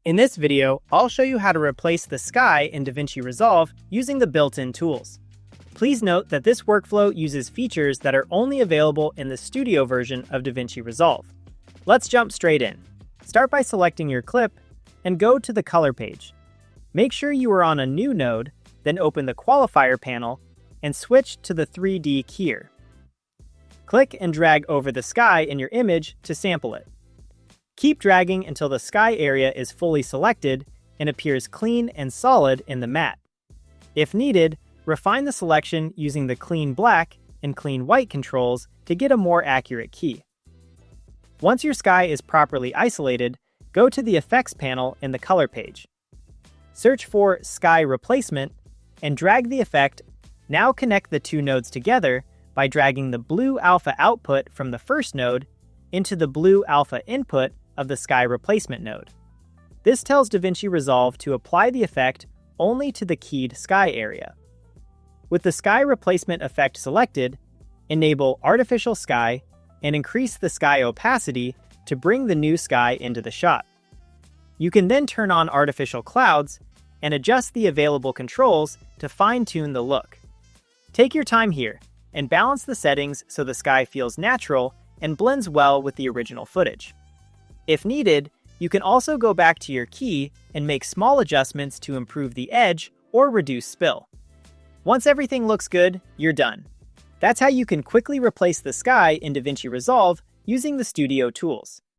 In this video, I'll show you how to replace the sky in DaVinci Resolve using the built-in tools. Please note that this workflow uses features that are only available in the Studio version of DaVinci Resolve. Let's jump straight in. Start by selecting your clip and go to the Color page. Make sure you are on a new node, then open the Qualifier panel and switch to the 3D keyer. Click and drag over the sky in your image to sample it. Keep dragging until the sky area is fully selected and appears clean and solid in the matte. If needed, refine the selection using the clean black and clean white controls to get a more accurate key. Once your sky is properly isolated, go to the Effects panel in the Color page. Search for Sky Replacement and drag the effect. Now connect the two nodes together by dragging the blue alpha output from the first node into the blue alpha input of the sky replacement node. This tells DaVinci Resolve to apply the effect only to the keyed sky area. With the sky replacement effect selected, enable Artificial Sky and increase the sky opacity to bring the new sky into the shot. You can then turn on artificial clouds and adjust the available controls to fine-tune the look. Take your time here and balance the settings so the sky feels natural and blends well with the original footage. If needed, you can also go back to your key and make small adjustments to improve the edge or reduce spill. Once everything looks good, you're done. That's how you can quickly replace the sky in DaVinci Resolve using the Studio tools.